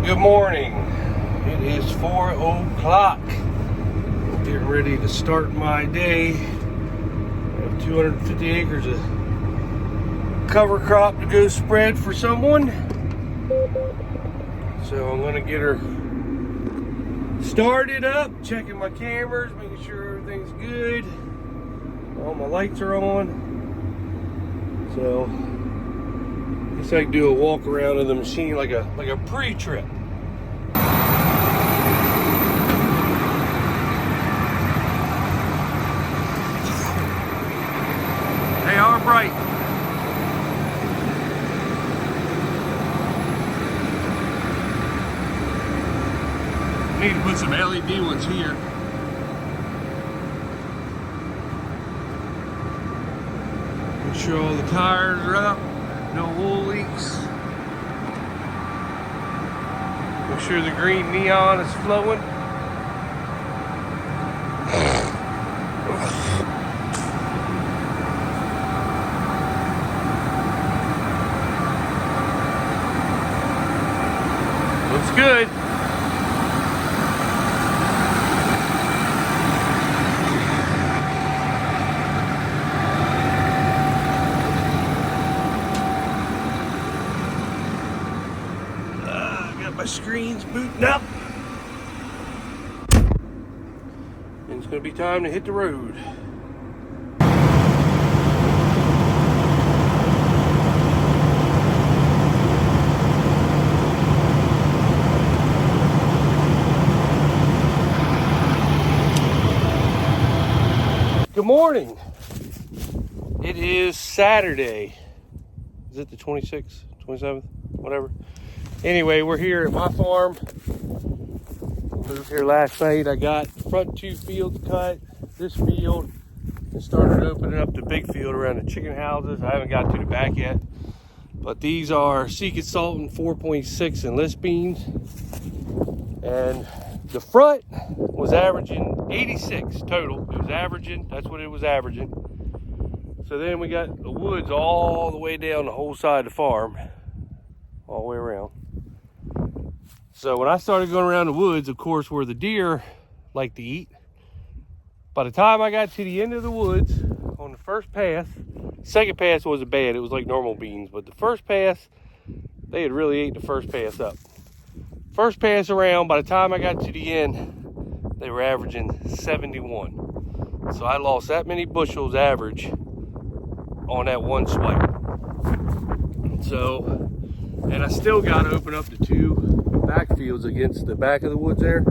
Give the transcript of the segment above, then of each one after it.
Good morning. It is 4 o'clock. Getting ready to start my day. I have 250 acres of cover crop to go spread for someone. So I'm gonna get her started up, checking my cameras, making sure everything's good. All my lights are on. So I guess I can do a walk around of the machine like a pre-trip. They are bright. Need to put some LED ones here. Make sure all the tires are up, no oil leaks. Make sure the green neon is flowing. Looks good. Got my screens booting up. And it's going to be time to hit the road. Good morning. It is Saturday. Is it the 26th, 27th, whatever? Anyway, we're here at my farm. Moved here last night. I got the front two fields cut, this field, and started opening up the big field around the chicken houses. I haven't got to the back yet. But these are sea consultant 4.6 enlist beans. And the front was averaging 86 total. It was averaging, that's what it was averaging. So then we got the woods all the way down the whole side of the farm, all the way around. So when I started going around the woods, of course, where the deer like to eat, by the time I got to the end of the woods on the first pass, second pass wasn't bad, it was like normal beans, but the first pass, they had really ate the first pass up. First pass around, by the time I got to the end, they were averaging 71. So I lost that many bushels average on that one swipe. So, and I still got to open up the two back fields against the back of the woods there.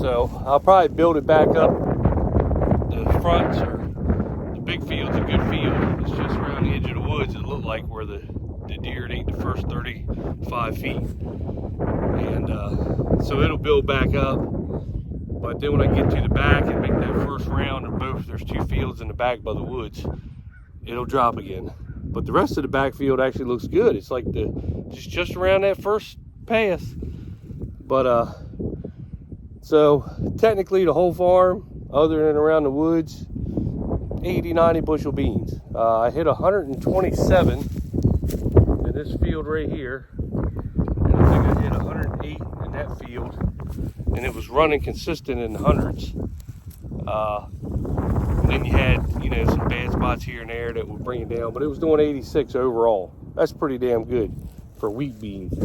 So I'll probably build it back up. The fronts or the big field's a good field. It's just around the edge of the woods. It looked like where the deer ate the first 35 feet. And so it'll build back up. But then when I get to the back and make that first round of both, there's two fields in the back by the woods, it'll drop again. But the rest of the backfield actually looks good. It's like just around that first pass. But so technically the whole farm, other than around the woods, 80-90 bushel beans. I hit 127 in this field right here, and I think I hit 108 in that field, and it was running consistent in the hundreds. Then you had, some bad spots here and there that would bring it down, but it was doing 86 overall. That's pretty damn good for wheat beans.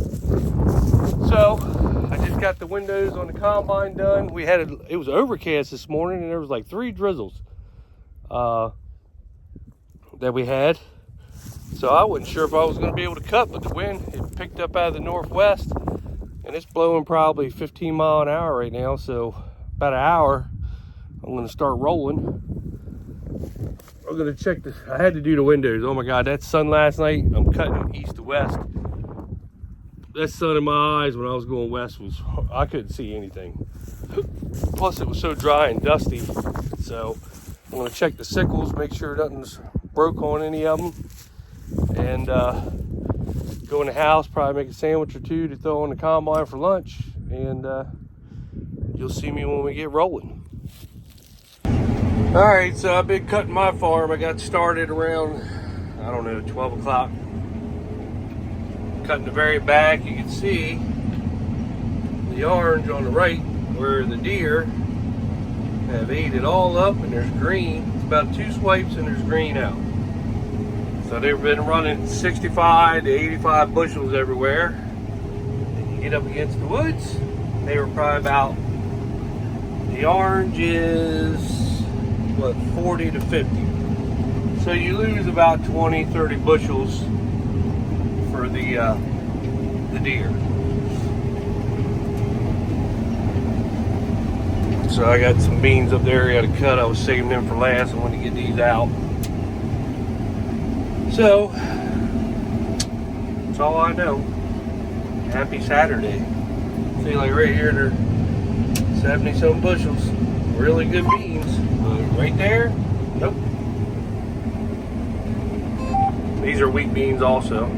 So I just got the windows on the combine done. It was overcast this morning, and there was like 3 drizzles that we had. So I wasn't sure if I was going to be able to cut, but the wind, it picked up out of the northwest, and it's blowing probably 15 miles an hour right now. So about an hour, I'm going to start rolling. I'm going to check this. I had to do the windows. Oh my God, that sun last night, I'm cutting east to west. That sun in my eyes when I was going west I couldn't see anything. Plus it was so dry and dusty. So I'm going to check the sickles, make sure nothing's broke on any of them. And go in the house, probably make a sandwich or two to throw on the combine for lunch. And you'll see me when we get rolling. All right, so I've been cutting my farm. I got started around, 12 o'clock. Cutting the very back, you can see the orange on the right where the deer have ate it all up, and there's green. It's about 2 swipes and there's green out. So they've been running 65 to 85 bushels everywhere. And you get up against the woods, they were probably about, the orange is what, 40 to 50. So you lose about 20, 30 bushels for the deer. So I got some beans up there I got to cut. I was saving them for last. I want to get these out. So that's all I know. Happy Saturday. See, like right here, they're 70-some bushels. Really good beans. But right there, nope. These are wheat beans also.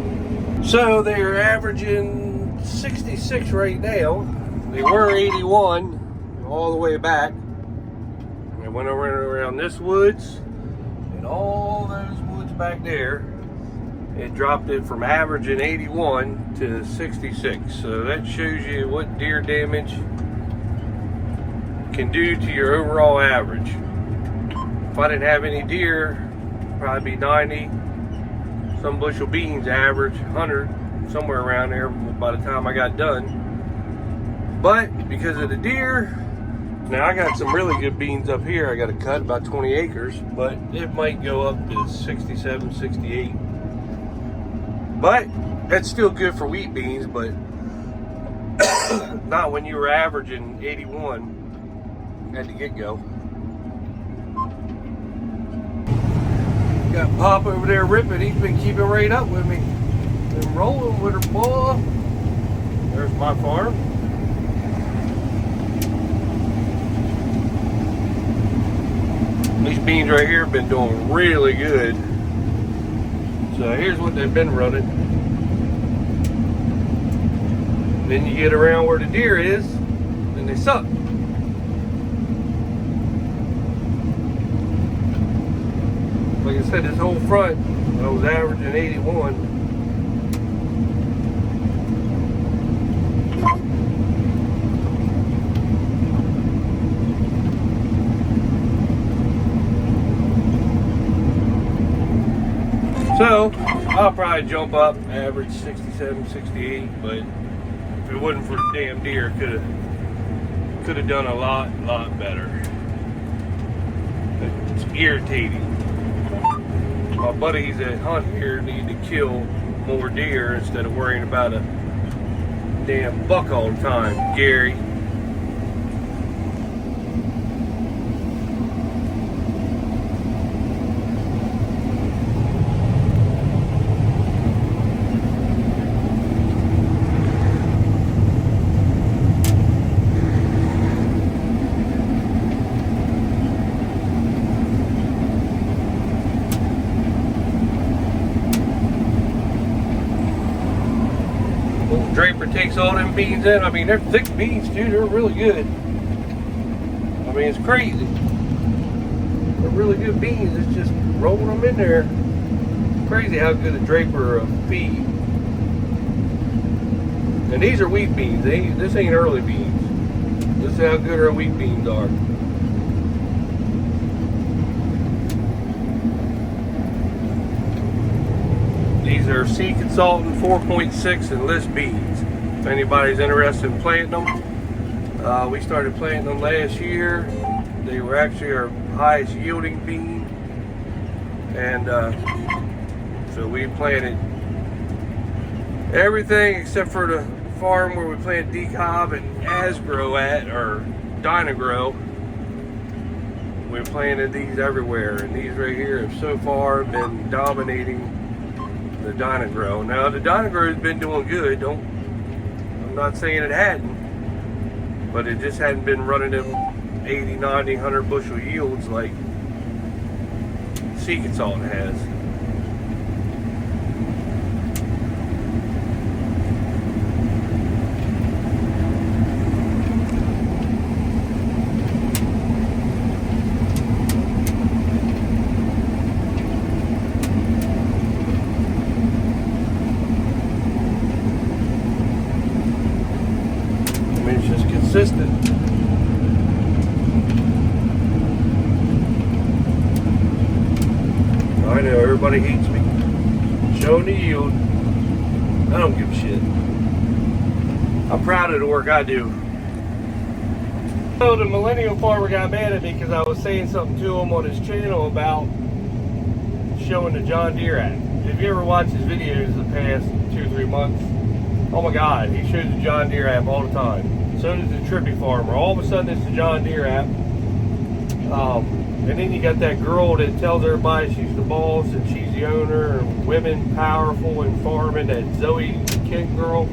So they are averaging 66 right now. They were 81 all the way back. I went around this woods and all those woods back there. It dropped it from averaging 81 to 66. So that shows you what deer damage can do to your overall average. If I didn't have any deer, probably be 90 some bushel beans average, 100, somewhere around there by the time I got done. But because of the deer, now I got some really good beans up here. I got to cut about 20 acres, but it might go up to 67, 68. But that's still good for wheat beans, but not when you were averaging 81 at the get-go. Got Pop over there ripping. He's been keeping right up with me. Been rolling with her, boy. There's my farm. These beans right here have been doing really good. So here's what they've been running. Then you get around where the deer is, and they suck. Like I said, this whole front, I was averaging 81. So, I'll probably jump up, average 67, 68, but if it wasn't for the damn deer, could have done a lot better. It's irritating. My buddies that hunt here need to kill more deer instead of worrying about a damn buck all the time, Gary. Draper takes all them beans in. I mean, they're thick beans too. They're really good. I mean, it's crazy. They're really good beans. It's just rolling them in there. Crazy how good a Draper feed. And these are wheat beans. This ain't early beans. This is how good our wheat beans are. These are Sea Consultant 4.6 Enlist beans. If anybody's interested in planting them, we started planting them last year. They were actually our highest yielding bean, and so we planted everything except for the farm where we planted decob and asgrow at, or dynagrow. We planted these everywhere, and these right here have so far been dominating the dynagrow. Now the dynagrow has been doing good. I'm not saying it hadn't, but it just hadn't been running them 80, 90, 100 bushel yields like Sea Consultant has. consistent. I know everybody hates me. Showing the yield. I don't give a shit. I'm proud of the work I do. So the millennial farmer got mad at me because I was saying something to him on his channel about showing the John Deere app. If you ever watched his videos the past 2 or 3 months, oh my God, he shows the John Deere app all the time. So does the Trippy Farmer. All of a sudden it's the John Deere app. And then you got that girl that tells everybody she's the boss and she's the owner and women powerful in farming, that Zoe Kent girl.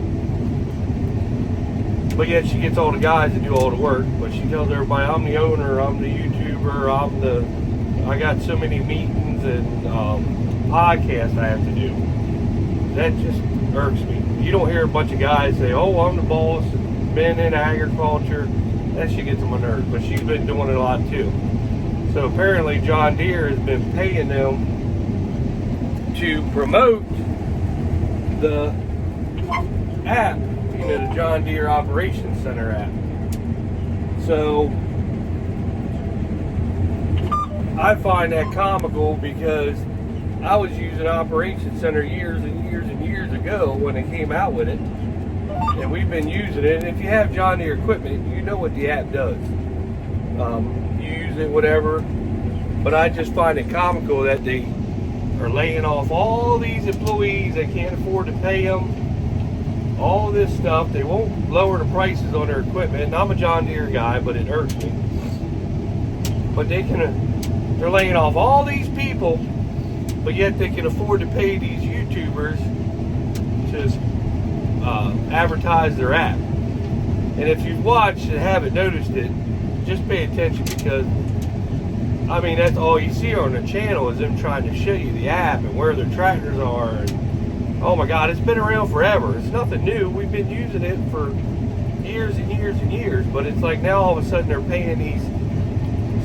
But yet she gets all the guys to do all the work. But she tells everybody, I'm the owner, I'm the YouTuber, I got so many meetings and podcasts I have to do. That just irks me. You don't hear a bunch of guys say, oh, I'm the boss, and been in agriculture. That shit gets on my nerves, but she's been doing it a lot too. So apparently John Deere has been paying them to promote the app, you know, the John Deere Operations Center app. So I find that comical because I was using Operations Center years and years and years ago when it came out with it. And we've been using it. And if you have John Deere equipment, you know what the app does. You use it, whatever. But I just find it comical that they are laying off all these employees. They can't afford to pay them. All this stuff. They won't lower the prices on their equipment. And I'm a John Deere guy, but it hurts me. But they're laying off all these people, but yet they can afford to pay these YouTubers to advertise their app. And if you've watched and haven't noticed it, just pay attention, because I mean, that's all you see on the channel is them trying to show you the app and where their tractors are. And oh my God, it's been around forever. It's nothing new. We've been using it for years and years and years, but it's like now all of a sudden they're paying these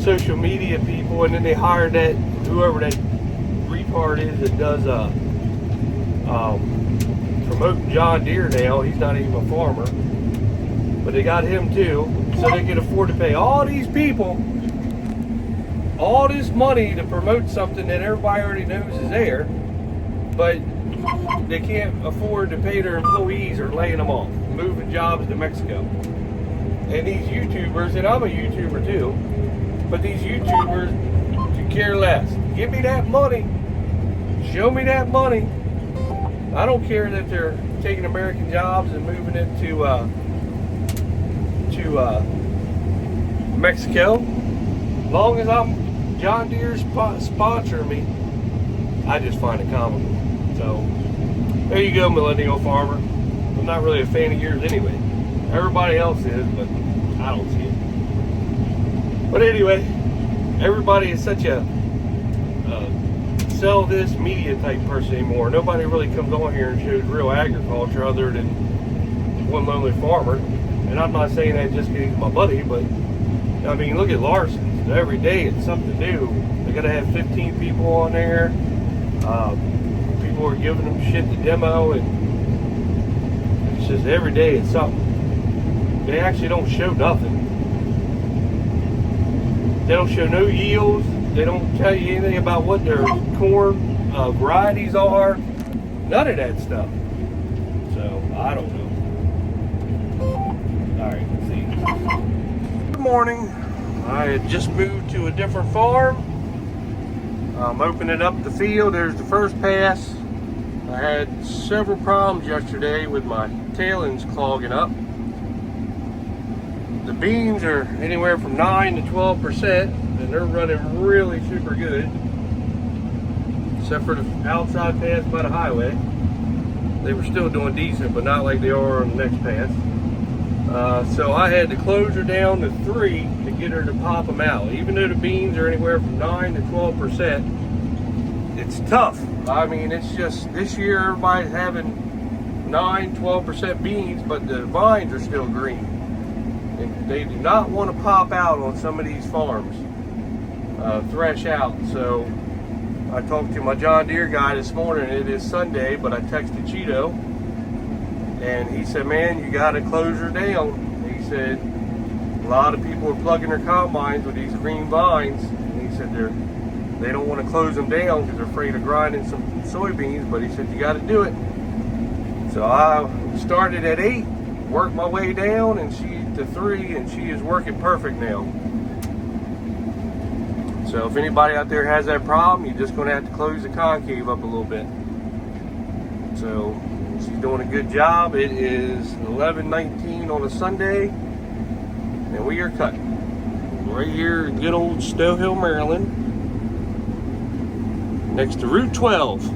social media people, and then they hire that whoever that retard is that does promoting John Deere now. He's not even a farmer, but they got him too, so they can afford to pay all these people all this money to promote something that everybody already knows is there, but they can't afford to pay their employees or laying them off, moving jobs to Mexico. And these YouTubers, and I'm a YouTuber too, but these YouTubers could care less. Give me that money. Show me that money. I don't care that they're taking American jobs and moving it to Mexico. As long as John Deere's sponsoring me, I just find it comical. So there you go, millennial farmer. I'm not really a fan of yours anyway. Everybody else is, but I don't see it. But anyway, everybody is such a sell this media type person anymore. Nobody really comes on here and shows real agriculture other than one lonely farmer. And I'm not saying that just because he's my buddy, but I mean, look at Larson's. Every day it's something new. They gotta have 15 people on there. People are giving them shit to demo, and it's just every day it's something. They actually don't show nothing. They don't show no yields. They don't tell you anything about what their corn varieties are. None of that stuff. So, I don't know. Alright, let's see. Good morning. I had just moved to a different farm. I'm opening up the field. There's the first pass. I had several problems yesterday with my tailings clogging up. The beans are anywhere from 9 to 12%, and they're running really super good, except for the outside pass by the highway. They were still doing decent, but not like they are on the next pass. So I had to close her down to 3 to get her to pop them out. Even though the beans are anywhere from 9 to 12%, it's tough. I mean, it's just, this year everybody's having 9, 12% beans, but the vines are still green. And they do not want to pop out on some of these farms, thresh out. So I talked to my John Deere guy this morning. It is Sunday, but I texted Cheeto, and he said, man, you got to close her down. He said, lot of people are plugging their combines with these green vines, and he said they don't want to close them down because they're afraid of grinding some soybeans, but he said you got to do it. So I started at 8, worked my way down, and she to 3, and she is working perfect now. So if anybody out there has that problem, you're just going to have to close the concave up a little bit. So she's doing a good job. It is 11:19 on a Sunday, and we are cutting right here in good old Stowe Hill, Maryland, next to Route 12.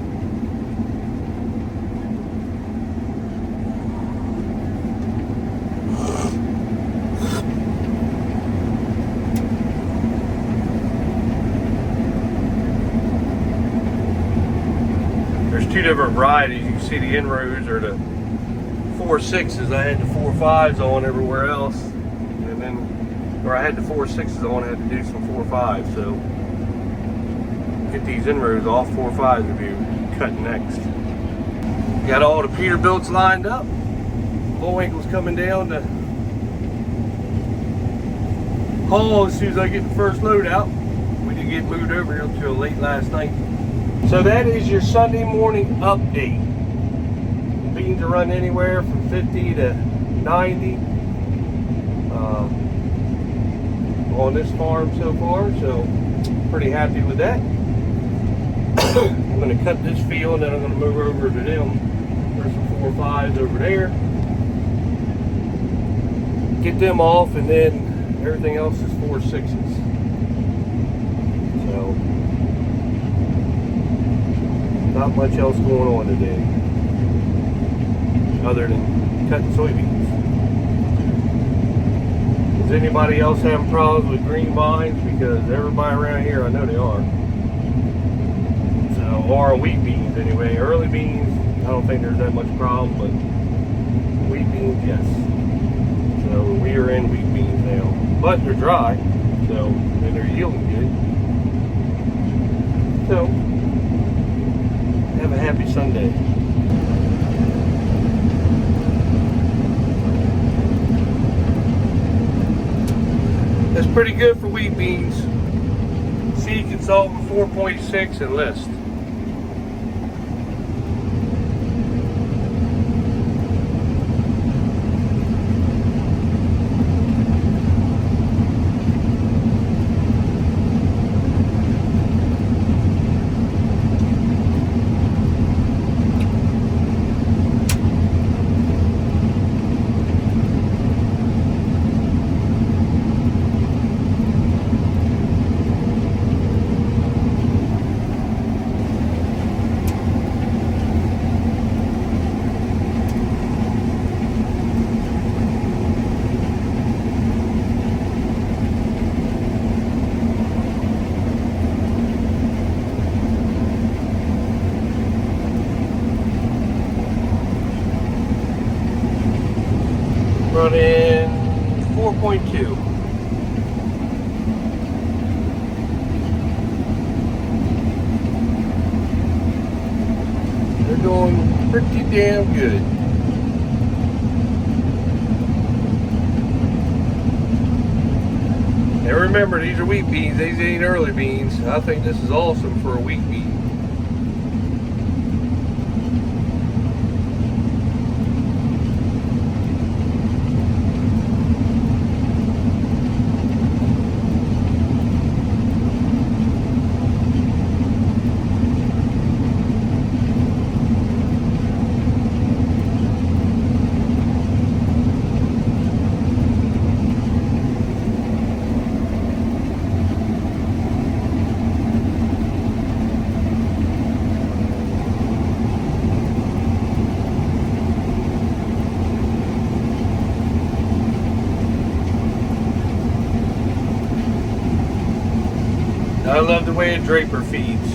There's 2 different varieties. You can see the inroads are the 4.6s. I had the 4.5s on everywhere else, and then where I had the 4.6s on, I had to do some 4.5s. So get these inroads off. 4.5s will be cutting next. Got all the Peterbilts lined up. Bullwinkle's coming down to haul as soon as I get the first load out. We didn't get moved over here until late last night. So that is your Sunday morning update. Beans are running anywhere from 50 to 90 on this farm so far, so pretty happy with that. I'm going to cut this field, and then I'm going to move over to them. There's some 4.5s over there. Get them off, and then everything else is 4.6s. So not much else going on today, other than cutting soybeans. Is anybody else having problems with green vines? Because everybody around here, I know they are. So, or wheat beans anyway. Early beans, I don't think there's that much problem, but wheat beans, yes. So we are in wheat beans now, but they're dry, so and they're yielding good. So have a happy Sunday. That's pretty good for wheat beans. Seed consultant 4.6 and list. Running 4.2. They're doing pretty damn good. And remember, these are wheat beans. These ain't early beans. I think this is awesome for a wheat bean. I love the way a Draper feeds.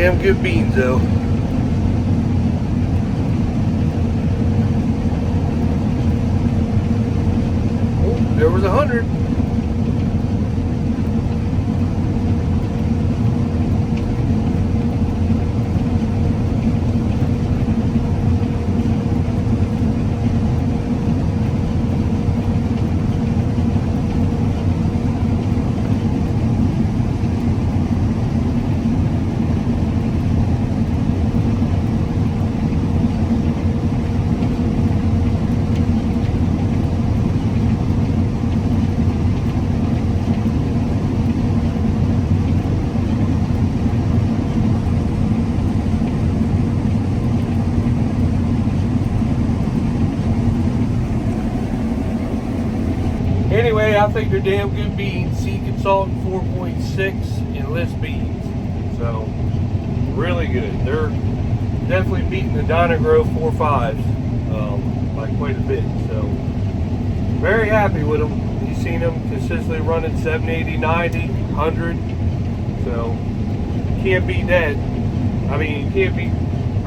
Damn good beans though. Oh, there was 100. Anyway, I think they're damn good beans. Sea consultant 4.6 and list beans. So, really good. They're definitely beating the Dyna-Gro 4.5s by quite a bit. So, very happy with them. You've seen them consistently running 70, 80, 90, 100. So, can't beat that. I mean, you can't beat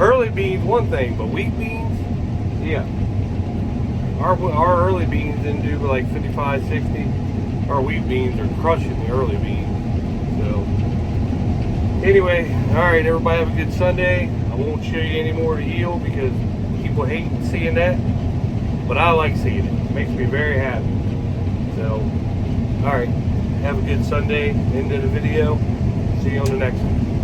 early beans, one thing, but wheat beans, yeah. Our early beans didn't do like 55, 60. Our wheat beans are crushing the early beans. So, anyway, all right, everybody have a good Sunday. I won't show you any more of the yield because people hate seeing that, but I like seeing it. It makes me very happy. So, all right, have a good Sunday. End of the video. See you on the next one.